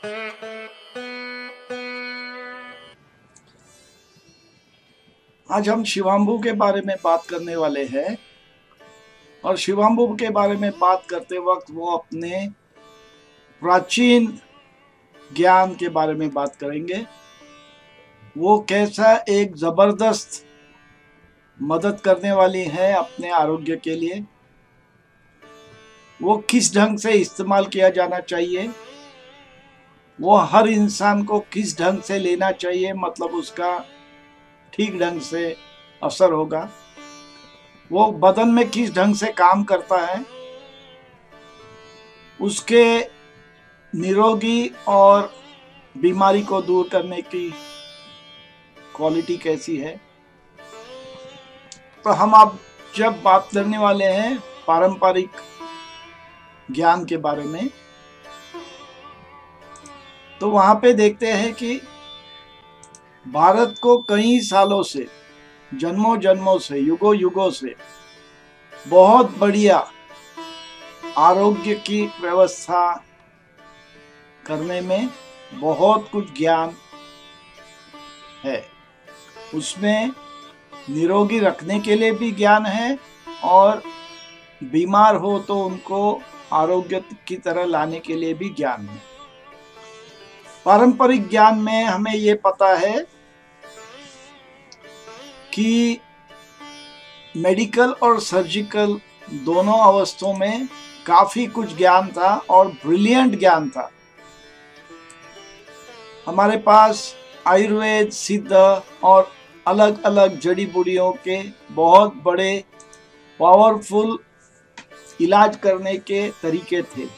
आज हम शिवाम्बु के बारे में बात करने वाले हैं और शिवाम्बु के बारे में बात करते वक्त वो अपने प्राचीन ज्ञान के बारे में बात करेंगे। वो कैसा एक जबरदस्त मदद करने वाली है अपने आरोग्य के लिए, वो किस ढंग से इस्तेमाल किया जाना चाहिए, वो हर इंसान को किस ढंग से लेना चाहिए, मतलब उसका ठीक ढंग से असर होगा, वो बदन में किस ढंग से काम करता है, उसके निरोगी और बीमारी को दूर करने की क्वालिटी कैसी है। तो हम अब जब बात करने वाले हैं पारंपरिक ज्ञान के बारे में, तो वहां पे देखते हैं कि भारत को कई सालों से, जन्मों जन्मों से, युगों युगों से बहुत बढ़िया आरोग्य की व्यवस्था करने में बहुत कुछ ज्ञान है। उसमें निरोगी रखने के लिए भी ज्ञान है और बीमार हो तो उनको आरोग्य की तरह लाने के लिए भी ज्ञान है। पारंपरिक ज्ञान में हमें ये पता है कि मेडिकल और सर्जिकल दोनों अवस्थाओं में काफी कुछ ज्ञान था और ब्रिलियंट ज्ञान था। हमारे पास आयुर्वेद, सिद्ध और अलग अलग जड़ी बूटियों के बहुत बड़े पावरफुल इलाज करने के तरीके थे।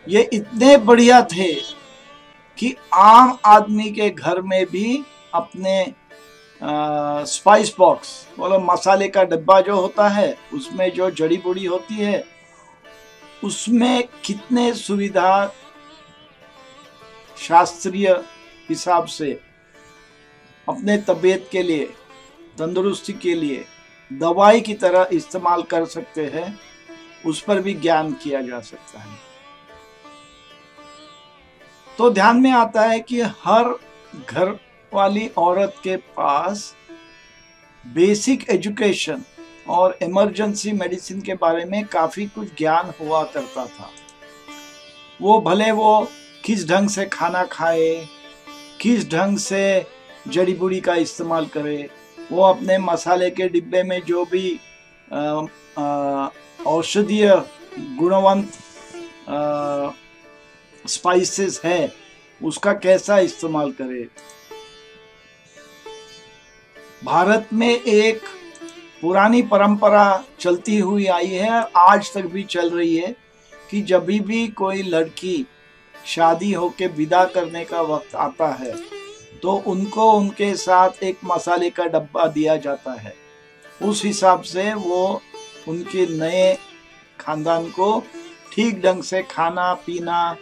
ये इतने बढ़िया थे कि आम आदमी के घर में भी अपने स्पाइस बॉक्स, मतलब मसाले का डब्बा जो होता है, उसमें जो जड़ी बूटी होती है, उसमें कितने सुविधा शास्त्रीय हिसाब से अपने तबीयत के लिए, तंदुरुस्ती के लिए दवाई की तरह इस्तेमाल कर सकते हैं, उस पर भी ज्ञान किया जा सकता है। तो ध्यान में आता है कि हर घर वाली औरत के पास बेसिक एजुकेशन और इमरजेंसी मेडिसिन के बारे में काफी कुछ ज्ञान हुआ करता था। वो भले वो किस ढंग से खाना खाए, किस ढंग से जड़ी बूटी का इस्तेमाल करे, वो अपने मसाले के डिब्बे में जो भी औषधीय गुणवंत स्पाइसेस है, उसका कैसा इस्तेमाल करे। भारत में एक पुरानी परंपरा चलती हुई आई है, आज तक भी चल रही है, कि जब भी कोई लड़की शादी होके विदा करने का वक्त आता है तो उनको उनके साथ एक मसाले का डब्बा दिया जाता है। उस हिसाब से वो उनके नए खानदान को ठीक ढंग से खाना पीना,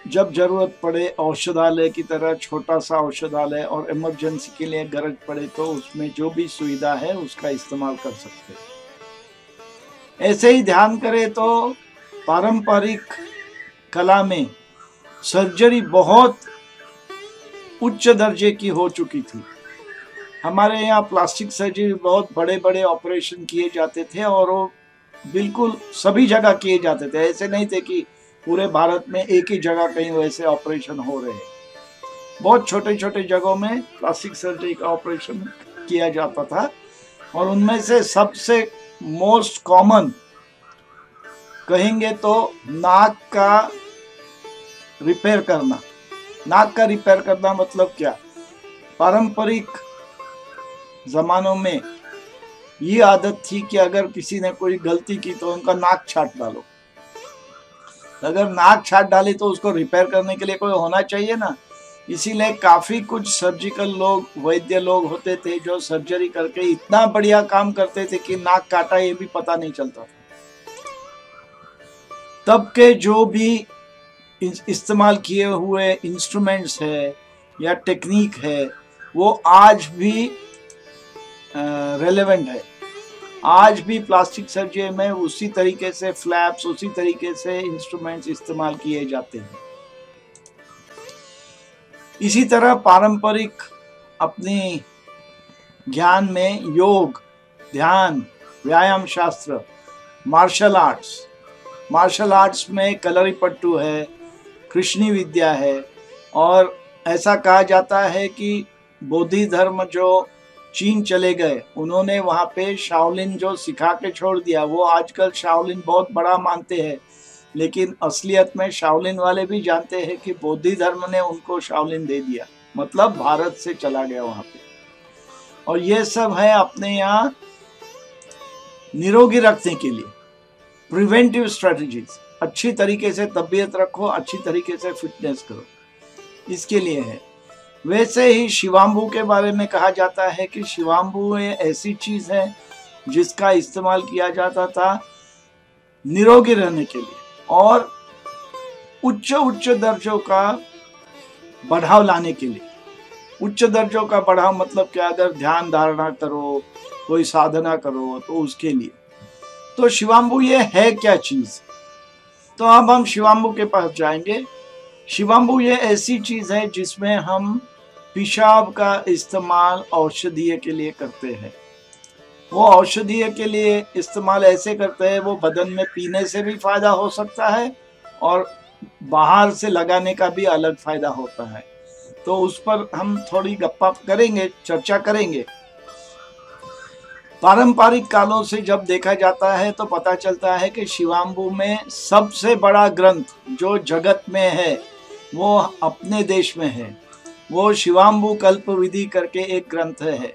जब जरूरत पड़े औषधालय की तरह छोटा सा औषधालय, और इमरजेंसी के लिए गरज पड़े तो उसमें जो भी सुविधा है उसका इस्तेमाल कर सकते हैं। ऐसे ही ध्यान करें तो पारंपरिक कला में सर्जरी बहुत उच्च दर्जे की हो चुकी थी। हमारे यहाँ प्लास्टिक सर्जरी बहुत बड़े बड़े ऑपरेशन किए जाते थे और वो बिल्कुल सभी जगह किए जाते थे। ऐसे नहीं थे कि पूरे भारत में एक ही जगह कहीं वैसे ऑपरेशन हो रहे हैं। बहुत छोटे छोटे जगहों में प्लास्टिक सर्जरी का ऑपरेशन किया जाता था और उनमें से सबसे मोस्ट कॉमन कहेंगे तो नाक का रिपेयर करना। नाक का रिपेयर करना मतलब क्या? पारंपरिक जमानों में ये आदत थी कि अगर किसी ने कोई गलती की तो उनका नाक छाट डालो। अगर नाक छाट डाली तो उसको रिपेयर करने के लिए कोई होना चाहिए ना। इसीलिए काफी कुछ सर्जिकल लोग, वैद्य लोग होते थे जो सर्जरी करके इतना बढ़िया काम करते थे कि नाक काटा ये भी पता नहीं चलता था। तब के जो भी इस्तेमाल किए हुए इंस्ट्रूमेंट्स है या टेक्निक है, वो आज भी रेलेवेंट है। आज भी प्लास्टिक सर्जरी में उसी तरीके से फ्लैप्स, उसी तरीके से इंस्ट्रूमेंट्स इस्तेमाल किए जाते हैं। इसी तरह पारंपरिक अपनी ज्ञान में योग, ध्यान, व्यायाम शास्त्र, मार्शल आर्ट्स में कलरीपट्टू है, कृष्णी विद्या है, और ऐसा कहा जाता है कि बौद्ध धर्म जो चीन चले गए, उन्होंने वहाँ पे शाओलिन जो सिखा के छोड़ दिया, वो आजकल शाओलिन बहुत बड़ा मानते हैं, लेकिन असलियत में शाओलिन वाले भी जानते हैं कि बौद्ध धर्म ने उनको शाओलिन दे दिया, मतलब भारत से चला गया वहाँ पे। और ये सब है अपने यहाँ निरोगी रखने के लिए, प्रिवेंटिव स्ट्रेटजीज। अच्छी तरीके से तबीयत रखो, अच्छी तरीके से फिटनेस करो, इसके लिए है। वैसे ही शिवाम्बू के बारे में कहा जाता है कि शिवाम्बू ऐसी चीज है जिसका इस्तेमाल किया जाता था निरोगी रहने के लिए और उच्च दर्जों का बढ़ाव लाने के लिए। उच्च दर्जों का बढ़ाव मतलब क्या, अगर ध्यान धारणा करो, कोई साधना करो, तो उसके लिए। तो शिवाम्बू ये है क्या चीज? तो अब हम शिवाम्बू के पास जाएंगे। शिवाम्बू ये ऐसी चीज है जिसमें हम पेशाब का इस्तेमाल औषधीय के लिए करते हैं। वो औषधीय के लिए इस्तेमाल ऐसे करते हैं, वो बदन में पीने से भी फायदा हो सकता है और बाहर से लगाने का भी अलग फायदा होता है। तो उस पर हम थोड़ी गप्पा करेंगे, चर्चा करेंगे। पारंपरिक कालों से जब देखा जाता है तो पता चलता है कि शिवाम्बू में सबसे बड़ा ग्रंथ जो जगत में है वो अपने देश में है। वो शिवाम्बू कल्प विधि करके एक ग्रंथ है।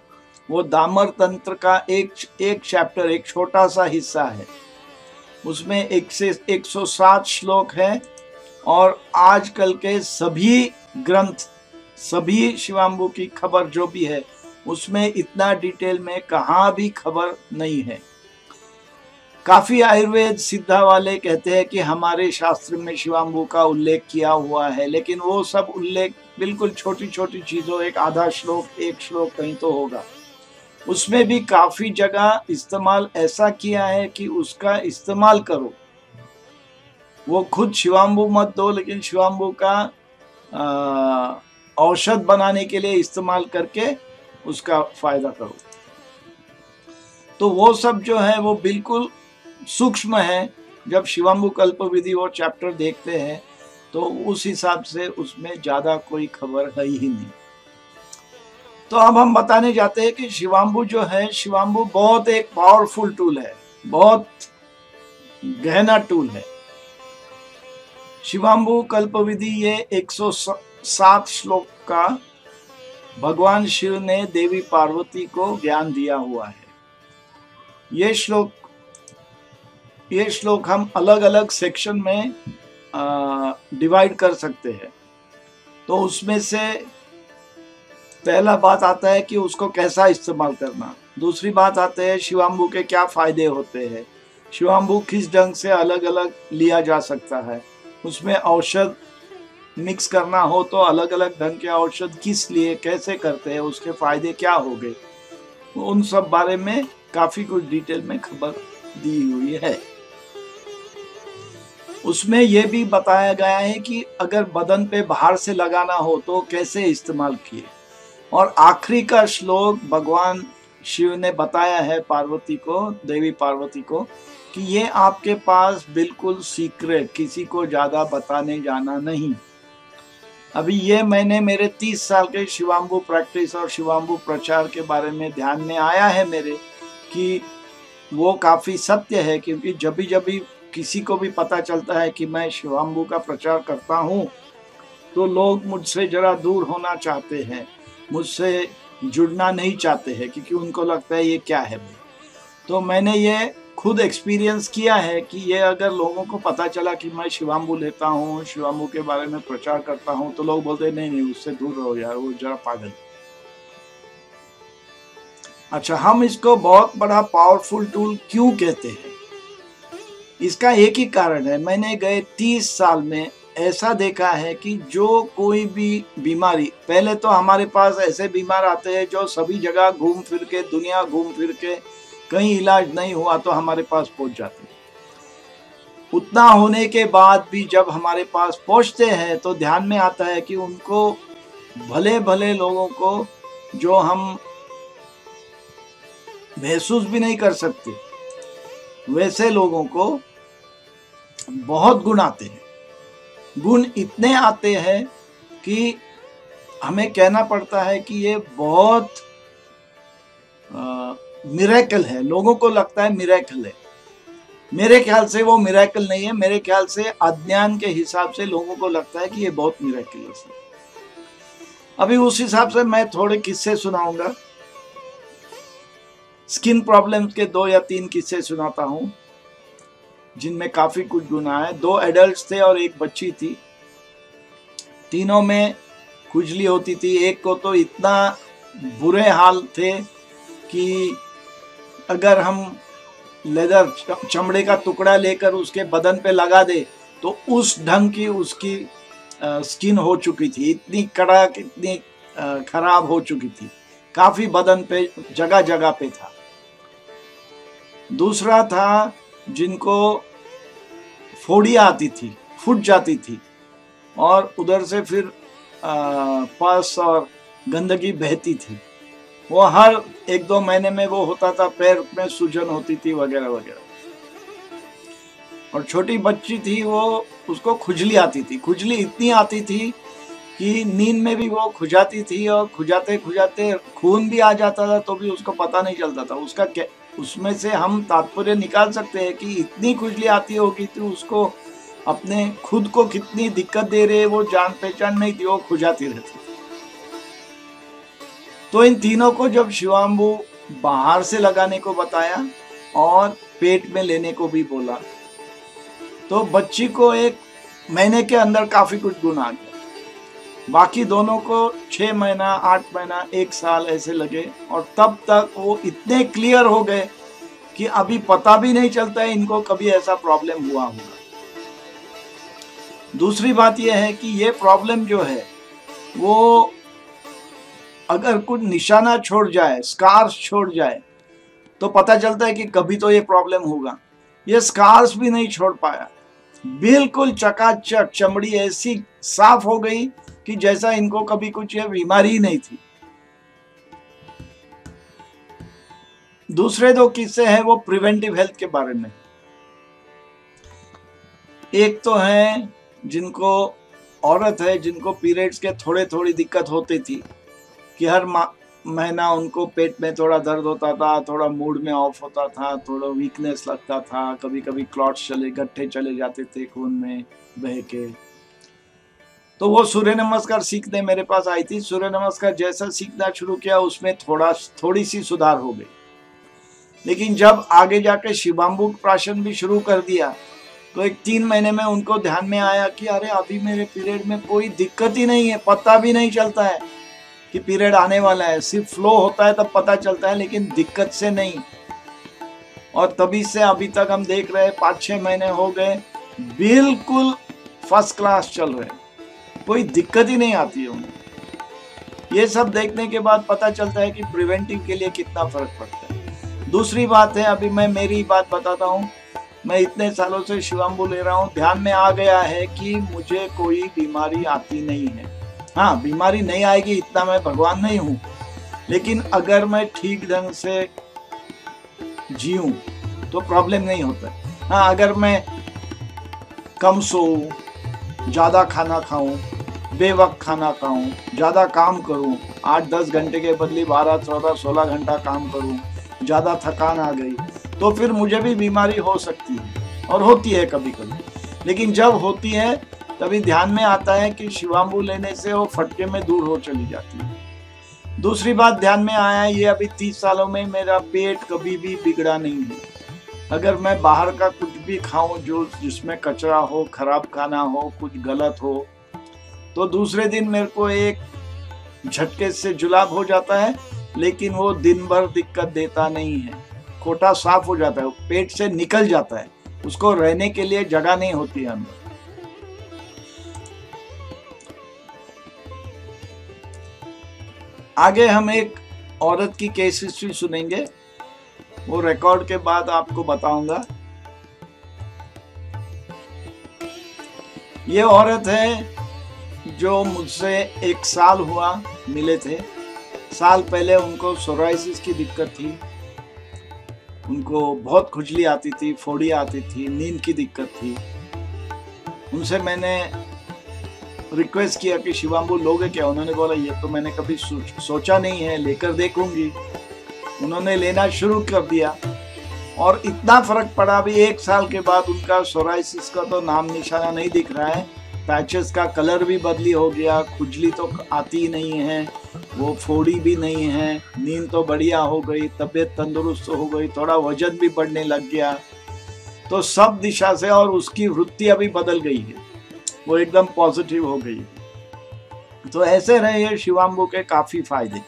वो दामर तंत्र का एक चैप्टर, एक छोटा सा हिस्सा है। उसमें 1 से 107 श्लोक है और आजकल के सभी ग्रंथ, सभी शिवाम्बू की खबर जो भी है उसमें इतना डिटेल में कहाँ भी खबर नहीं है। काफी आयुर्वेद सिद्धा वाले कहते हैं कि हमारे शास्त्र में शिवाम्बू का उल्लेख किया हुआ है, लेकिन वो सब उल्लेख बिल्कुल छोटी छोटी चीजों, एक आधा श्लोक, एक श्लोक कहीं तो होगा। उसमें भी काफी जगह इस्तेमाल ऐसा किया है कि उसका इस्तेमाल करो। वो खुद शिवाम्बू मत दो, लेकिन शिवाम्बू का औषध बनाने के लिए इस्तेमाल करके उसका फायदा करो। तो वो सब जो है वो बिल्कुल सूक्ष्म है। जब शिवाम्बू कल्प विधि वो चैप्टर देखते हैं तो उस हिसाब से उसमें ज्यादा कोई खबर है ही नहीं। तो अब हम बताने जाते हैं कि शिवाम्बू जो है, शिवाम्बू बहुत एक पावरफुल टूल है, बहुत गहना टूल है। शिवाम्बू कल्प विधि ये 107 श्लोक का भगवान शिव ने देवी पार्वती को ज्ञान दिया हुआ है। ये श्लोक हम अलग अलग सेक्शन में डिवाइड कर सकते हैं। तो उसमें से पहला बात आता है कि उसको कैसा इस्तेमाल करना। दूसरी बात आते है शिवाम्बू के क्या फायदे होते हैं, शिवाम्बू किस ढंग से अलग अलग लिया जा सकता है, उसमें औषध मिक्स करना हो तो अलग अलग ढंग के औषध किस लिए कैसे करते हैं, उसके फायदे क्या हो गए, उन सब बारे में काफी कुछ डिटेल में खबर दी हुई है। उसमें यह भी बताया गया है कि अगर बदन पे बाहर से लगाना हो तो कैसे इस्तेमाल किए। और आखिरी का श्लोक भगवान शिव ने बताया है पार्वती को, देवी पार्वती को, कि ये आपके पास बिल्कुल सीक्रेट, किसी को ज्यादा बताने जाना नहीं। अभी ये मैंने मेरे 30 साल के शिवाम्बू प्रैक्टिस और शिवाम्बू प्रचार के बारे में ध्यान में आया है मेरे, कि वो काफी सत्य है। क्योंकि जब भी किसी को भी पता चलता है कि मैं शिवाम्बू का प्रचार करता हूँ तो लोग मुझसे जरा दूर होना चाहते हैं, मुझसे जुड़ना नहीं चाहते हैं, क्योंकि उनको लगता है ये क्या है। तो मैंने ये खुद एक्सपीरियंस किया है कि ये अगर लोगों को पता चला कि मैं शिवाम्बू लेता हूँ, शिवाम्बू के बारे में प्रचार करता हूँ, तो लोग बोलते नहीं उससे दूर रहो यार, वो जरा पागल। अच्छा, हम इसको बहुत बड़ा पावरफुल टूल क्यों कहते हैं? इसका एक ही कारण है। मैंने गए 30 साल में ऐसा देखा है कि जो कोई भी बीमारी, पहले तो हमारे पास ऐसे बीमार आते हैं जो सभी जगह घूम फिर के, दुनिया घूम फिर के कहीं इलाज नहीं हुआ तो हमारे पास पहुंच जाते। उतना होने के बाद भी जब हमारे पास पहुंचते हैं तो ध्यान में आता है कि उनको, भले भले लोगों को जो हम महसूस भी नहीं कर सकते, वैसे लोगों को बहुत गुण आते हैं। गुण इतने आते हैं कि हमें कहना पड़ता है कि ये बहुत मिरेकल है। लोगों को लगता है मिरेकल है, मेरे ख्याल से वो मिरेकल नहीं है। मेरे ख्याल से अज्ञान के हिसाब से लोगों को लगता है कि ये बहुत मिरेकलस है। अभी उस हिसाब से मैं थोड़े किस्से सुनाऊंगा। स्किन प्रॉब्लम्स के 2 या 3 किस्से सुनाता हूं जिनमें काफी कुछ गुण आए। 2 एडल्ट्स थे और एक बच्ची थी। तीनों में खुजली होती थी। एक को तो इतना बुरे हाल थे कि अगर हम लेदर चमड़े का टुकड़ा लेकर उसके बदन पे लगा दे तो उस ढंग की उसकी स्किन हो चुकी थी। इतनी कड़क, इतनी खराब हो चुकी थी। काफी बदन पे जगह जगह पे था। दूसरा था जिनको फोड़ी आती थी, फूट जाती थी और उधर से फिर पस और गंदगी बहती थी। वो हर 1-2 महीने में वो होता था, पैर में सूजन होती थी वगैरह वगैरह। और छोटी बच्ची थी, वो उसको खुजली आती थी। खुजली इतनी आती थी कि नींद में भी वो खुजाती थी और खुजाते खुजाते खून भी आ जाता था तो भी उसको पता नहीं चलता था। उसमें से हम तात्पर्य निकाल सकते हैं कि इतनी खुजली आती होगी तो उसको अपने खुद को कितनी दिक्कत दे रहे, वो जान पहचान नहीं थी, वो खुजाती रहती। तो इन तीनों को जब शिवाम्बू बाहर से लगाने को बताया और पेट में लेने को भी बोला तो बच्ची को 1 महीने के अंदर काफी कुछ गुण आ गया। बाकी दोनों को 6 महीना, 8 महीना, 1 साल ऐसे लगे और तब तक वो इतने क्लियर हो गए कि अभी पता भी नहीं चलता है इनको कभी ऐसा प्रॉब्लम हुआ होगा। दूसरी बात यह है कि ये प्रॉब्लम जो है वो अगर कुछ निशाना छोड़ जाए, स्कार्स छोड़ जाए तो पता चलता है कि कभी तो ये प्रॉब्लम होगा। ये स्कार्स भी नहीं छोड़ पाया। बिल्कुल चकाचक चमड़ी ऐसी साफ हो गई कि जैसा इनको कभी कुछ ये बीमारी ही नहीं थी। दूसरे 2 किस्से हैं वो प्रिवेंटिव हेल्थ के बारे में। एक तो है जिनको, औरत है जिनको पीरियड्स के थोड़ी दिक्कत होती थी कि हर महीना उनको पेट में थोड़ा दर्द होता था, थोड़ा मूड में ऑफ होता था, थोड़ा वीकनेस लगता था, कभी कभी क्लॉट्स गट्ठे चले जाते थे खून में बह के। तो वो सूर्य नमस्कार सीखने मेरे पास आई थी। सूर्य नमस्कार जैसा सीखना शुरू किया उसमें थोड़ी सी सुधार हो गई। लेकिन जब आगे जाके शिवाम्बू प्राशन भी शुरू कर दिया तो 3 महीने में उनको ध्यान में आया कि अरे अभी मेरे पीरियड में कोई दिक्कत ही नहीं है, पता भी नहीं चलता है कि पीरियड आने वाला है। सिर्फ फ्लो होता है तब पता चलता है, लेकिन दिक्कत से नहीं। और तभी से अभी तक हम देख रहे हैं 5-6 महीने हो गए, बिल्कुल फर्स्ट क्लास चल रहे, कोई दिक्कत ही नहीं आती है उन्हें। ये सब देखने के बाद पता चलता है कि प्रिवेंटिव के लिए कितना फर्क पड़ता है। दूसरी बात है, अभी मैं मेरी बात बताता हूँ। मैं इतने सालों से शिवाम्बू ले रहा हूँ, ध्यान में आ गया है कि मुझे कोई बीमारी आती नहीं है। हाँ, बीमारी नहीं आएगी इतना मैं भगवान नहीं हूँ, लेकिन अगर मैं ठीक ढंग से जीऊँ तो प्रॉब्लम नहीं होता। हाँ, अगर मैं कम सोऊं, ज़्यादा खाना खाऊं, बेवक्त खाना खाऊं, ज़्यादा काम करूं, 8-10 घंटे के बदले 12-14-16 घंटा काम करूं, ज़्यादा थकान आ गई तो फिर मुझे भी बीमारी हो सकती है और होती है कभी कभी। लेकिन जब होती है तभी ध्यान में आता है कि शिवाम्बू लेने से वो फटके में दूर हो चली जाती है। दूसरी बात ध्यान में आया, ये अभी 30 सालों में मेरा पेट कभी भी बिगड़ा नहीं है। अगर मैं बाहर का कुछ भी खाऊं जो जिसमें कचरा हो, खराब खाना हो, कुछ गलत हो, तो दूसरे दिन मेरे को एक झटके से जुलाब हो जाता है, लेकिन वो दिन भर दिक्कत देता नहीं है। कोटा साफ हो जाता है, पेट से निकल जाता है, उसको रहने के लिए जगह नहीं होती है अंदर। आगे हम एक औरत की केस हिस्ट्री सुनेंगे वो रिकॉर्ड के बाद आपको बताऊंगा। ये औरत है जो मुझसे 1 साल हुआ मिले थे। साल पहले उनको सोराइसिस की दिक्कत थी, उनको बहुत खुजली आती थी, फोड़ी आती थी, नींद की दिक्कत थी। उनसे मैंने रिक्वेस्ट किया कि शिवांबू लोगे क्या? उन्होंने बोला ये तो मैंने कभी सोचा नहीं है, लेकर देखूंगी। उन्होंने लेना शुरू कर दिया और इतना फर्क पड़ा। अभी 1 साल के बाद उनका सोराइसिस का तो नाम निशाना नहीं दिख रहा है। पैचेस का कलर भी बदली हो गया, खुजली तो आती ही नहीं है, वो फोड़ी भी नहीं है, नींद तो बढ़िया हो गई, तबीयत तंदुरुस्त हो गई, थोड़ा वजन भी बढ़ने लग गया। तो सब दिशा से, और उसकी वृत्ति अभी बदल गई है, वो एकदम पॉजिटिव हो गई। तो ऐसे रहे शिवांबू के काफी फायदे।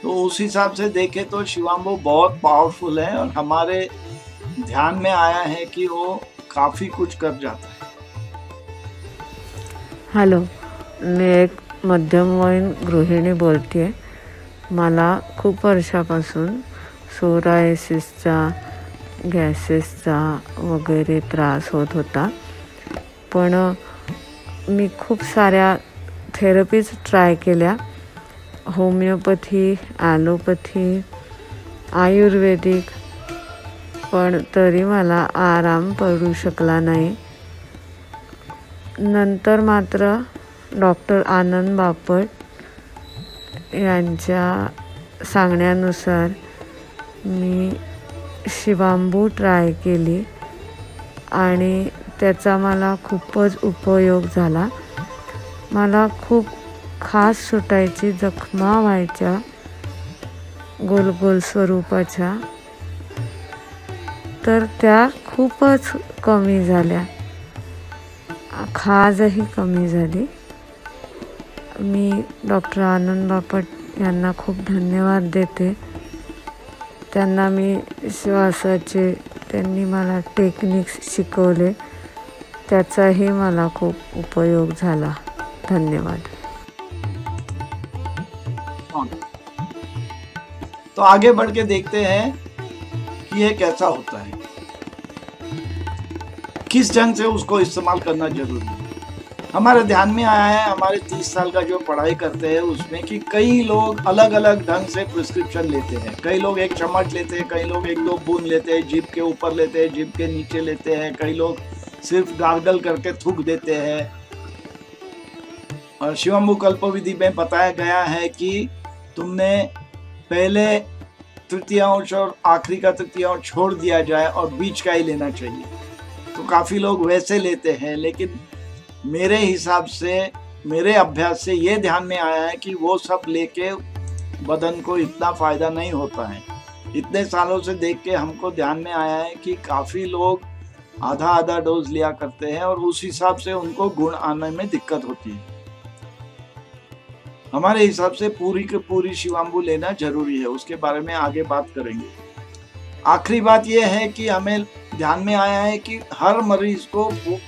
तो उस हिसाब से देखें तो शिवांबू बहुत पावरफुल है और हमारे ध्यान में आया है कि वो काफी कुछ कर जाता है। हॅलो, मी एक मध्यमवयीन गृहिणी बोलते आहे। मला खूप वर्षापासून सोरायसिसचा, गॅसेसचा वगैरे त्रास होत होता, पण मी खूप साऱ्या थेरपीज ट्राय केल्या, होमिओपॅथी, ॲलोपॅथी, आयुर्वेदिक, पण तरी मला आराम पडू शकला नाही। नंतर मात्र डॉक्टर आनंद बापट यांच्या सांगण्यानुसार मी शिवांबू ट्राय केली आणि त्याचा मला खूपच उपयोग झाला। मला खूप खास सुटायची जखमा व्हायच्या गोल गोल स्वरूपाच्या, तर त्या खूपच कमी झाल्या, खाजही कमी झाली। मी डॉक्टर आनंद बापट यांना खूप धन्यवाद देते। त्यांना मी श्वासाचे त्यांनी मला टेक्निक्स शिकवले, त्याचाही मला खूप उपयोग झाला। धन्यवाद। तो आगे बढ़ के देखते हैं कि ये कैसा होता है, किस ढंग से उसको इस्तेमाल करना जरूरी है। हमारे ध्यान में आया है हमारे 30 साल का जो पढ़ाई करते हैं उसमें कि कई लोग अलग अलग ढंग से प्रिस्क्रिप्शन लेते हैं। कई लोग 1 चम्मच लेते हैं, कई लोग 1-2 बूंद लेते हैं, जीभ के ऊपर लेते हैं, जीभ के नीचे लेते हैं, कई लोग सिर्फ गार्गल करके थूक देते हैं। और शिवांबू कल्पविधि में बताया गया है कि तुमने पहले तृतीयांश और आखिरी का तृतीयांश छोड़ दिया जाए और बीच का ही लेना चाहिए। तो काफ़ी लोग वैसे लेते हैं, लेकिन मेरे हिसाब से, मेरे अभ्यास से ये ध्यान में आया है कि वो सब लेके बदन को इतना फ़ायदा नहीं होता है। इतने सालों से देख के हमको ध्यान में आया है कि काफ़ी लोग आधा आधा डोज लिया करते हैं और उस हिसाब से उनको गुण आने में दिक्कत होती है। हमारे हिसाब से पूरी की पूरी शिवांबू लेना जरूरी है, उसके बारे में आगे बात करेंगे। आखिरी बात यह है कि हमें ध्यान में आया है कि हर मरीज को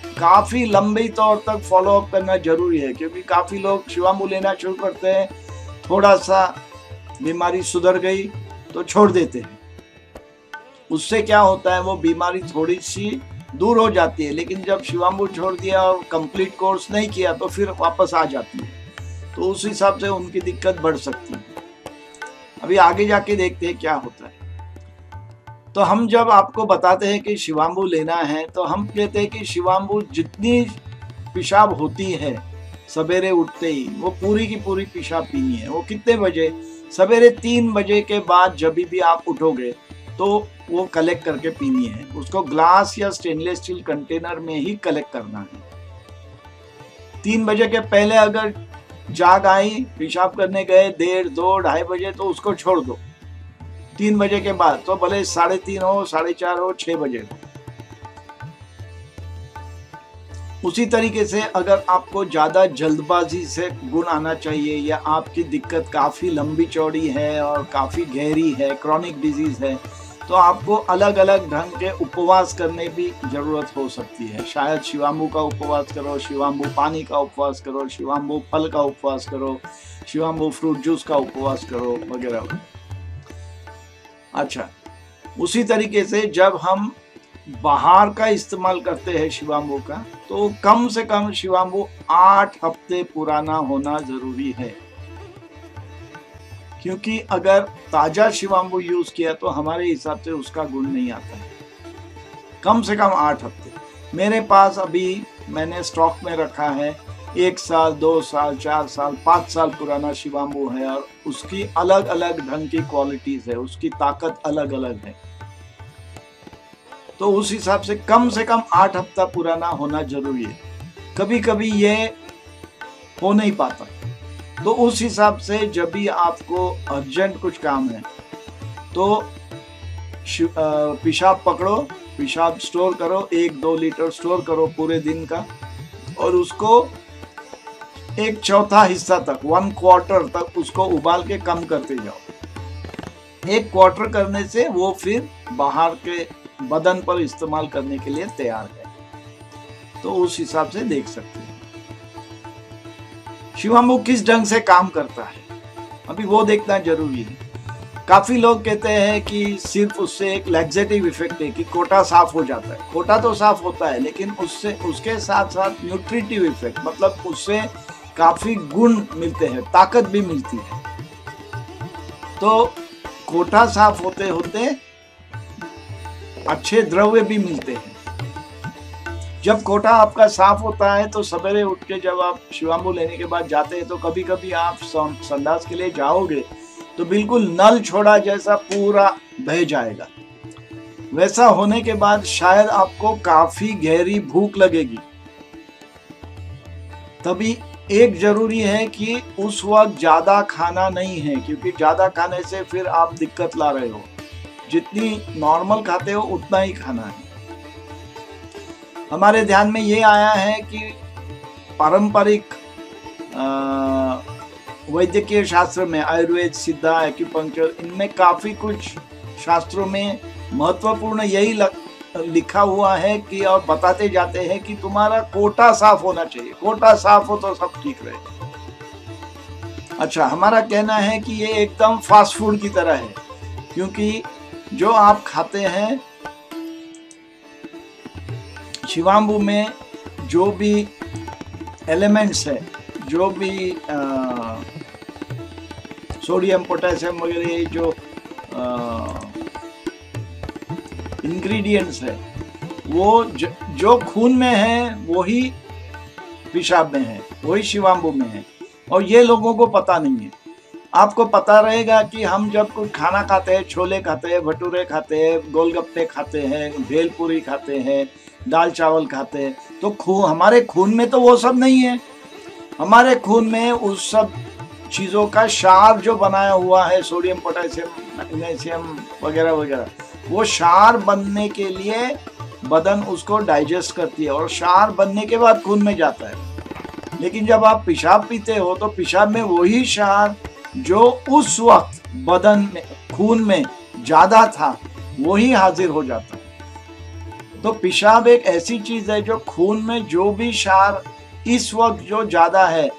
काफ़ी लंबे तौर तक फॉलो अप करना जरूरी है, क्योंकि काफ़ी लोग शिवांबू लेना शुरू करते हैं, थोड़ा सा बीमारी सुधर गई तो छोड़ देते हैं। उससे क्या होता है, वो बीमारी थोड़ी सी दूर हो जाती है, लेकिन जब शिवांबू छोड़ दिया और कंप्लीट कोर्स नहीं किया तो फिर वापस आ जाती है। तो उस हिसाब से उनकी दिक्कत बढ़ सकती है। अभी आगे जाके देखते हैं क्या होता है। तो हम जब आपको बताते हैं कि शिवांबू लेना है तो हम कहते हैं कि शिवांबू जितनी पेशाब होती है सवेरे उठते ही, वो पूरी की पूरी पेशाब पीनी है। वो कितने बजे? सवेरे 3 बजे के बाद जब भी आप उठोगे तो वो कलेक्ट करके पीनी है। उसको ग्लास या स्टेनलेस स्टील कंटेनर में ही कलेक्ट करना है। 3 बजे के पहले अगर जाग आई, पेशाब करने गए 1:30, 2, 2:30 बजे, तो उसको छोड़ दो। 3 बजे के बाद तो भले 3:30 हो, 4:30 हो, 6 बजे हो। उसी तरीके से अगर आपको ज़्यादा जल्दबाजी से गुण आना चाहिए या आपकी दिक्कत काफ़ी लंबी चौड़ी है और काफ़ी गहरी है, क्रॉनिक डिजीज़ है, तो आपको अलग अलग ढंग के उपवास करने की ज़रूरत हो सकती है। शायद शिवांबू का उपवास करो, शिवांबू पानी का उपवास करो, शिवांबू फल का उपवास करो, शिवांबू फ्रूट जूस का उपवास करो वगैरह। अच्छा, उसी तरीके से जब हम बाहर का इस्तेमाल करते हैं शिवाम्बू का, तो कम से कम शिवाम्बू 8 हफ्ते पुराना होना जरूरी है, क्योंकि अगर ताजा शिवाम्बू यूज किया तो हमारे हिसाब से उसका गुण नहीं आता है। कम से कम 8 हफ्ते। मेरे पास अभी मैंने स्टॉक में रखा है 1 साल, 2 साल, 4 साल, 5 साल पुराना शिवाम्बू है, और उसकी अलग अलग ढंग की क्वालिटीज है, उसकी ताकत अलग अलग है। तो उस हिसाब से कम 8 हफ्ता पुराना होना जरूरी है। कभी कभी ये हो नहीं पाता, तो उस हिसाब से जब भी आपको अर्जेंट कुछ काम है तो पेशाब पकड़ो, पेशाब स्टोर करो, 1-2 लीटर स्टोर करो पूरे दिन का, और उसको 1/4 हिस्सा तक, 1/4 तक उसको उबाल के कम करते जाओ। 1/4 करने से वो फिर बाहर के बदन पर इस्तेमाल करने के लिए तैयार है। तो उस हिसाब से देख सकते हैं शिवाम्बू किस ढंग से काम करता है, अभी वो देखना जरूरी है। काफी लोग कहते हैं कि सिर्फ उससे एक लैक्सेटिव इफेक्ट है, कि कोटा साफ हो जाता है। कोटा तो साफ होता है, लेकिन उससे उसके साथ साथ न्यूट्रिटिव इफेक्ट, मतलब उससे काफी गुण मिलते हैं, ताकत भी मिलती है। तो कोटा साफ होते होते अच्छे द्रव्य भी मिलते हैं। जब कोटा आपका साफ होता है तो सवेरे उठ के जब आप शिवाम्बू लेने के बाद जाते हैं, तो कभी कभी आप संडास के लिए जाओगे तो बिल्कुल नल छोड़ा जैसा पूरा बह जाएगा। वैसा होने के बाद शायद आपको काफी गहरी भूख लगेगी। तभी एक जरूरी है कि उस वक्त ज्यादा खाना नहीं है, क्योंकि ज्यादा खाने से फिर आप दिक्कत ला रहे हो। जितनी नॉर्मल खाते हो उतना ही खाना है। हमारे ध्यान में ये आया है कि पारंपरिक वैद्यकीय शास्त्र में, आयुर्वेद, सिद्धा, एक्यूपंक्चर, इनमें काफी कुछ शास्त्रों में महत्वपूर्ण यही लिखा हुआ है कि, और बताते जाते हैं कि तुम्हारा कोटा साफ होना चाहिए। कोटा साफ हो तो सब ठीक रहे। अच्छा, हमारा कहना है कि ये एकदम फास्ट फूड की तरह है, क्योंकि जो आप खाते हैं शिवाम्बू में, जो भी एलिमेंट्स है, जो भी सोडियम, पोटेशियम वगैरह जो इंग्रेडिएंट्स है, वो जो खून में है वही पेशाब में है, वही शिवाम्बू में है। और ये लोगों को पता नहीं है। आपको पता रहेगा कि हम जब कुछ खाना खाते हैं, छोले खाते हैं, भटूरे खाते हैं, गोलगप्पे खाते हैं, भेलपूरी खाते हैं, दाल चावल खाते हैं, तो हमारे खून में तो वो सब नहीं है। हमारे खून में उस सब चीज़ों का क्षार जो बनाया हुआ है, सोडियम, पोटेशियम, मैग्नीशियम वगैरह वगैरह, वो क्षार बनने के लिए बदन उसको डाइजेस्ट करती है, और क्षार बनने के बाद खून में जाता है। लेकिन जब आप पेशाब पीते हो तो पेशाब में वही क्षार जो उस वक्त बदन में, खून में ज्यादा था, वही हाजिर हो जाता है। तो पेशाब एक ऐसी चीज है जो खून में जो भी क्षार इस वक्त जो ज्यादा है,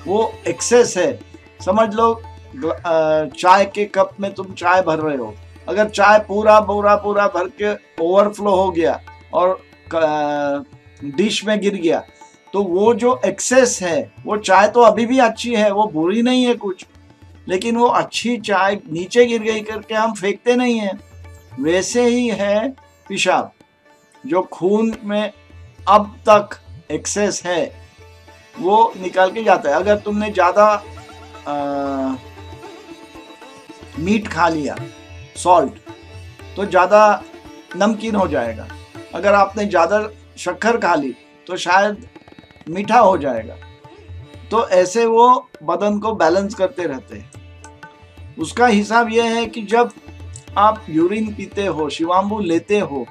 वो एक्सेस है। समझ लो चाय के कप में तुम चाय भर रहे हो, अगर चाय पूरा भर के ओवरफ्लो हो गया और डिश में गिर गया, तो वो जो एक्सेस है, वो चाय तो अभी भी अच्छी है, वो बुरी नहीं है कुछ, लेकिन वो अच्छी चाय नीचे गिर गई करके हम फेंकते नहीं हैं। वैसे ही है पेशाब, जो खून में अब तक एक्सेस है वो निकाल के जाता है। अगर तुमने ज्यादा मीट खा लिया, सॉल्ट, तो ज्यादा नमकीन हो जाएगा। अगर आपने ज्यादा शक्कर खा ली तो शायद मीठा हो जाएगा। तो ऐसे वो बदन को बैलेंस करते रहते हैं। उसका हिसाब यह है कि जब आप यूरिन पीते हो, शिवाम्बू लेते हो,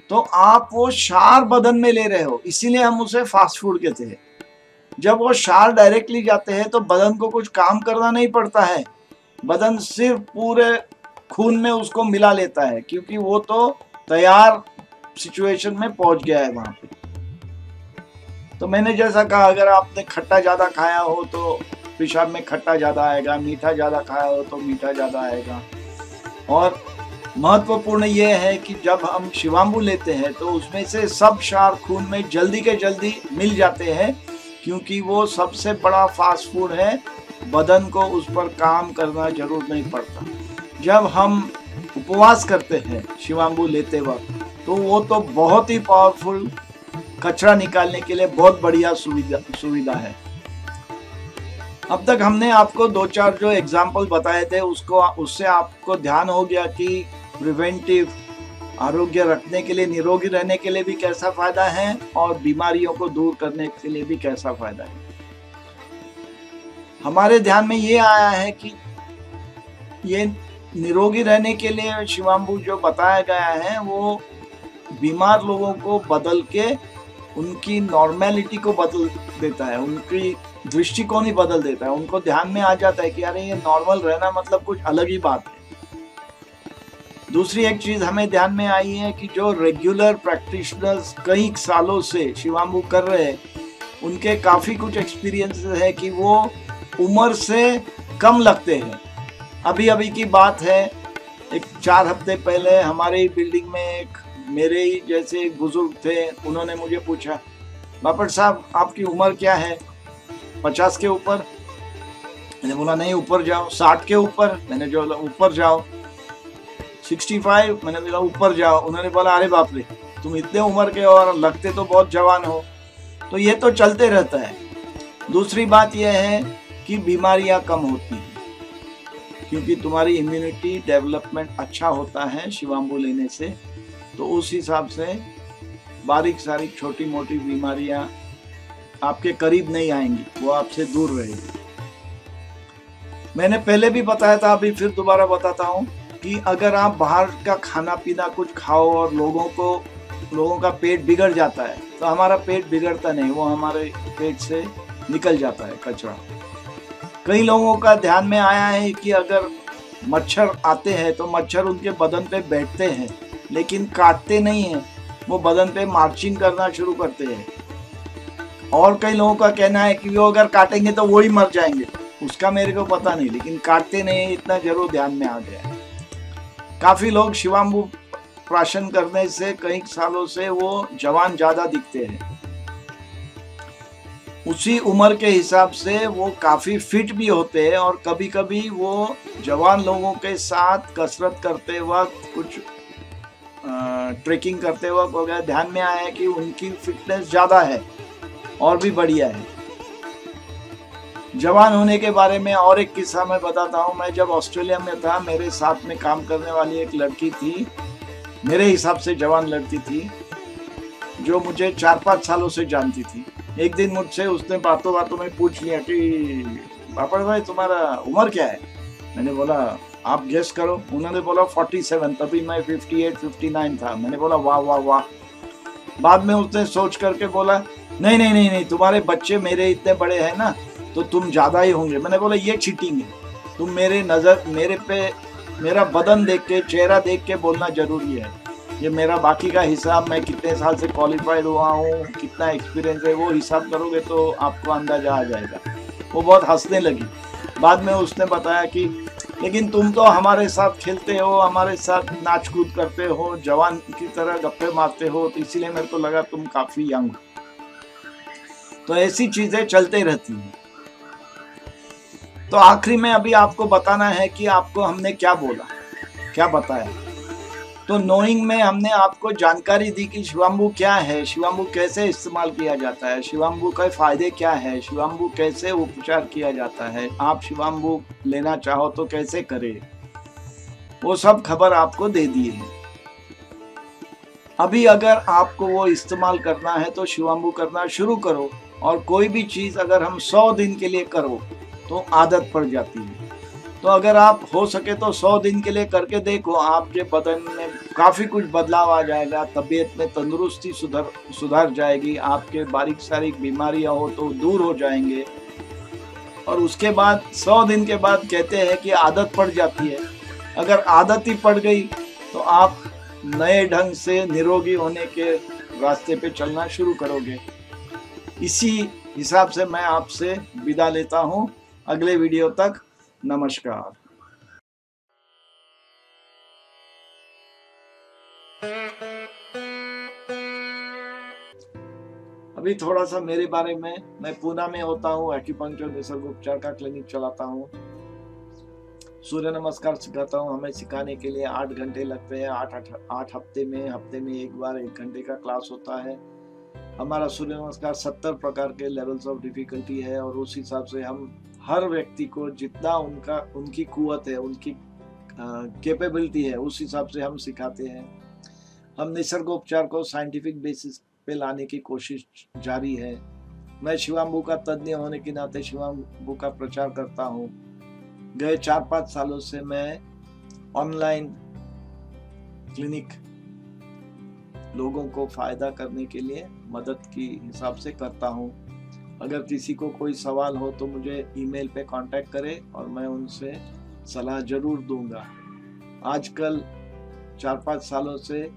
तो आप वो क्षार बदन में ले रहे हो, इसीलिए हम उसे फास्ट फूड कहते हैं। जब वो क्षार डायरेक्टली जाते हैं तो बदन को कुछ काम करना नहीं पड़ता है, बदन सिर्फ पूरे खून में उसको मिला लेता है, क्योंकि वो तो तैयार सिचुएशन में पहुंच गया है वहां पे। तो मैंने जैसा कहा, अगर आपने खट्टा ज्यादा खाया हो तो पेशाब में खट्टा ज्यादा आएगा, मीठा ज्यादा खाया हो तो मीठा ज्यादा आएगा। और महत्वपूर्ण ये है कि जब हम शिवाम्बू लेते हैं तो उसमें से सब क्षार खून में जल्दी के जल्दी मिल जाते हैं, क्योंकि वो सबसे बड़ा फास्ट फूड है, बदन को उस पर काम करना जरूर नहीं पड़ता। जब हम उपवास करते हैं शिवाम्बू लेते वक्त, तो वो तो बहुत ही पावरफुल कचरा निकालने के लिए बहुत बढ़िया सुविधा है। अब तक हमने आपको 2-4 जो एग्जाम्पल बताए थे उससे आपको ध्यान हो गया कि प्रिवेंटिव आरोग्य रखने के लिए, निरोगी रहने के लिए भी कैसा फायदा है और बीमारियों को दूर करने के लिए भी कैसा फायदा है। हमारे ध्यान में ये आया है कि ये निरोगी रहने के लिए शिवाम्बू जो बताया गया है वो बीमार लोगों को बदल के उनकी नॉर्मेलिटी को बदल देता है, उनकी दृष्टिकोण ही बदल देता है। उनको ध्यान में आ जाता है कि अरे ये नॉर्मल रहना मतलब कुछ अलग ही बात है। दूसरी एक चीज हमें ध्यान में आई है कि जो रेगुलर प्रैक्टिशनर्स कई सालों से शिवाम्बू कर रहे हैं, उनके काफी कुछ एक्सपीरियंस है कि वो उम्र से कम लगते हैं। अभी अभी की बात है, एक 4 हफ्ते पहले हमारे बिल्डिंग में एक मेरे ही जैसे एक बुजुर्ग थे, उन्होंने मुझे पूछा, बापट साहब आपकी उम्र क्या है? 50 के ऊपर? मैंने बोला नहीं, ऊपर जाओ। 60 के ऊपर? मैंने जो ऊपर जाओ। 65? मैंने बोला ऊपर जाओ। उन्होंने बोला अरे बाप रे, तुम इतने उम्र के और लगते तो बहुत जवान हो। तो ये तो चलते रहता है। दूसरी बात यह है कि बीमारियां कम होती हैं, क्योंकि तुम्हारी इम्यूनिटी डेवलपमेंट अच्छा होता है शिवाम्बू लेने से। तो उस हिसाब से बारीक सारीक छोटी मोटी बीमारियां आपके करीब नहीं आएंगी, वो आपसे दूर रहेगी। मैंने पहले भी बताया था, अभी फिर दोबारा बताता हूँ कि अगर आप बाहर का खाना पीना कुछ खाओ और लोगों का पेट बिगड़ जाता है, तो हमारा पेट बिगड़ता नहीं, वो हमारे पेट से निकल जाता है कचरा। कई लोगों का ध्यान में आया है कि अगर मच्छर आते हैं तो मच्छर उनके बदन पे बैठते हैं लेकिन काटते नहीं हैं, वो बदन पे मार्चिंग करना शुरू करते हैं। और कई लोगों का कहना है कि वो अगर काटेंगे तो वो ही मर जाएंगे, उसका मेरे को पता नहीं, लेकिन काटते नहीं, इतना जरूर ध्यान में आ गया है। काफी लोग शिवाम्बू प्राशन करने से कई सालों से वो जवान ज्यादा दिखते हैं। उसी उम्र के हिसाब से वो काफी फिट भी होते हैं, और कभी कभी वो जवान लोगों के साथ कसरत करते वक्त, कुछ ट्रेकिंग करते वक्त वगैरह ध्यान में आया है कि उनकी फिटनेस ज्यादा है और भी बढ़िया है। जवान होने के बारे में और एक किस्सा मैं बताता हूँ। मैं जब ऑस्ट्रेलिया में था, मेरे साथ में काम करने वाली एक लड़की थी, मेरे हिसाब से जवान लड़की थी, जो मुझे 4-5 सालों से जानती थी। एक दिन मुझसे उसने बातों बातों में पूछ लिया कि बापड़ भाई तुम्हारा उम्र क्या है? मैंने बोला आप गेस करो। उन्होंने बोला 47, तभी मैं 58-59 था। मैंने बोला वाह वाह वाह। बाद में उसने सोच करके बोला नहीं नहीं नहीं नहीं, तुम्हारे बच्चे मेरे इतने बड़े हैं ना, तो तुम ज्यादा ही होंगे। मैंने बोला ये चीटिंग है, तुम मेरा बदन देख के, चेहरा देख के बोलना जरूरी है। ये मेरा बाकी का हिसाब, मैं कितने साल से क्वालिफाइड हुआ हूँ, कितना एक्सपीरियंस है, वो हिसाब करोगे तो आपको अंदाजा आ जाएगा। वो बहुत हंसने लगी। बाद में उसने बताया कि लेकिन तुम तो हमारे साथ खेलते हो, हमारे साथ नाच कूद करते हो, जवान की तरह गप्पे मारते हो, तो इसीलिए मेरे को लगा तुम काफी यंग। तो ऐसी चीजें चलते रहती हैं। तो आखिरी में अभी आपको बताना है कि आपको हमने क्या बोला, क्या बताया। तो नोइंग में हमने आपको जानकारी दी कि शिवाम्बू क्या है, शिवाम्बू कैसे इस्तेमाल किया जाता है, शिवाम्बू के फायदे क्या है, शिवाम्बू कैसे उपचार किया जाता है, आप शिवाम्बू लेना चाहो तो कैसे करें, वो सब खबर आपको दे दी है। अभी अगर आपको वो इस्तेमाल करना है तो शिवाम्बू करना शुरू करो, और कोई भी चीज अगर हम 100 दिन के लिए करो तो आदत पड़ जाती है। तो अगर आप हो सके तो 100 दिन के लिए करके देखो, आपके बदन में काफी कुछ बदलाव आ जाएगा, तबीयत में तंदुरुस्ती सुधर जाएगी, आपके बारीक सारीक बीमारियां हो तो दूर हो जाएंगे। और उसके बाद 100 दिन के बाद कहते हैं कि आदत पड़ जाती है। अगर आदत ही पड़ गई तो आप नए ढंग से निरोगी होने के रास्ते पे चलना शुरू करोगे। इसी हिसाब से मैं आपसे विदा लेता हूँ। अगले वीडियो तक नमस्कार। अभी थोड़ा सा मेरे बारे में, मैं पूना में होता हूँ, एक्यूपंक्चर निसर्गोपचार का क्लिनिक चलाता हूँ, सूर्य नमस्कार सिखाता हूँ। हमें सिखाने के लिए 8 घंटे लगते हैं। 8 हफ्ते में एक बार 1 घंटे का क्लास होता है। हमारा सूर्य नमस्कार 70 प्रकार के लेवल्स ऑफ डिफिकल्टी है और उस हिसाब से हम हर व्यक्ति को जितना उनकी कुवत है, उनकी कैपेबिलिटी है, उस हिसाब से हम सिखाते हैं। हम निसर्गोपचार को साइंटिफिक बेसिस पे लाने की कोशिश जारी है। मैं शिवाम्बू का तज्ञ होने के नाते शिवाम्बू का प्रचार करता हूँ। गए 4-5 सालों से मैं ऑनलाइन क्लिनिक लोगों को फायदा करने के लिए मदद की हिसाब से करता हूँ। अगर किसी को कोई सवाल हो तो मुझे ईमेल पे कांटेक्ट करें और मैं उनसे सलाह जरूर दूंगा। आजकल 4-5 सालों से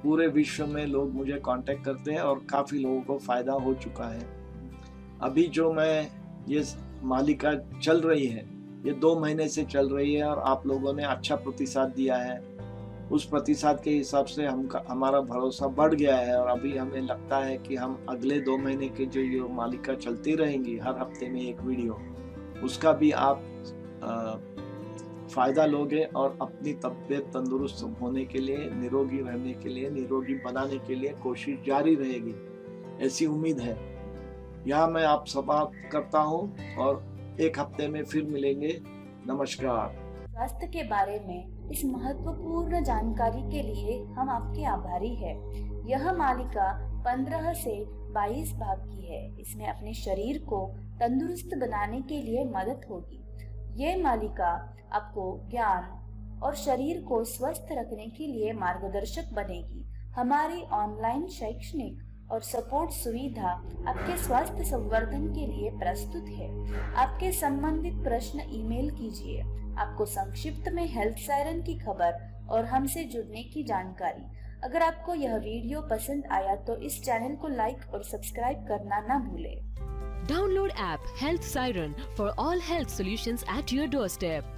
पूरे विश्व में लोग मुझे कांटेक्ट करते हैं और काफ़ी लोगों को फ़ायदा हो चुका है। अभी जो मैं ये मालिका चल रही है, ये 2 महीने से चल रही है और आप लोगों ने अच्छा प्रतिसाद दिया है। उस प्रतिसाद के हिसाब से हमारा भरोसा बढ़ गया है और अभी हमें लगता है कि हम अगले 2 महीने के जो ये मालिका चलती रहेंगी, हर हफ्ते में एक वीडियो, उसका भी आप फ़ायदा लोगे और अपनी तबीयत तंदुरुस्त होने के लिए, निरोगी रहने के लिए, निरोगी बनाने के लिए कोशिश जारी रहेगी, ऐसी उम्मीद है। यहाँ मैं आप समाप्त करता हूँ और 1 हफ्ते में फिर मिलेंगे। नमस्कार। स्वास्थ्य के बारे में इस महत्वपूर्ण जानकारी के लिए हम आपके आभारी हैं। यह मालिका 15 से 22 भाग की है। इसमें अपने शरीर को तंदुरुस्त बनाने के लिए मदद होगी। ये मालिका आपको ज्ञान और शरीर को स्वस्थ रखने के लिए मार्गदर्शक बनेगी। हमारी ऑनलाइन शैक्षणिक और सपोर्ट सुविधा आपके स्वास्थ्य संवर्धन के लिए प्रस्तुत है। आपके संबंधित प्रश्न ईमेल कीजिए। आपको संक्षिप्त में हेल्थ सायरन की खबर और हमसे जुड़ने की जानकारी। अगर आपको यह वीडियो पसंद आया तो इस चैनल को लाइक और सब्सक्राइब करना ना भूलें। Download app Health Siren for all health solutions at your doorstep.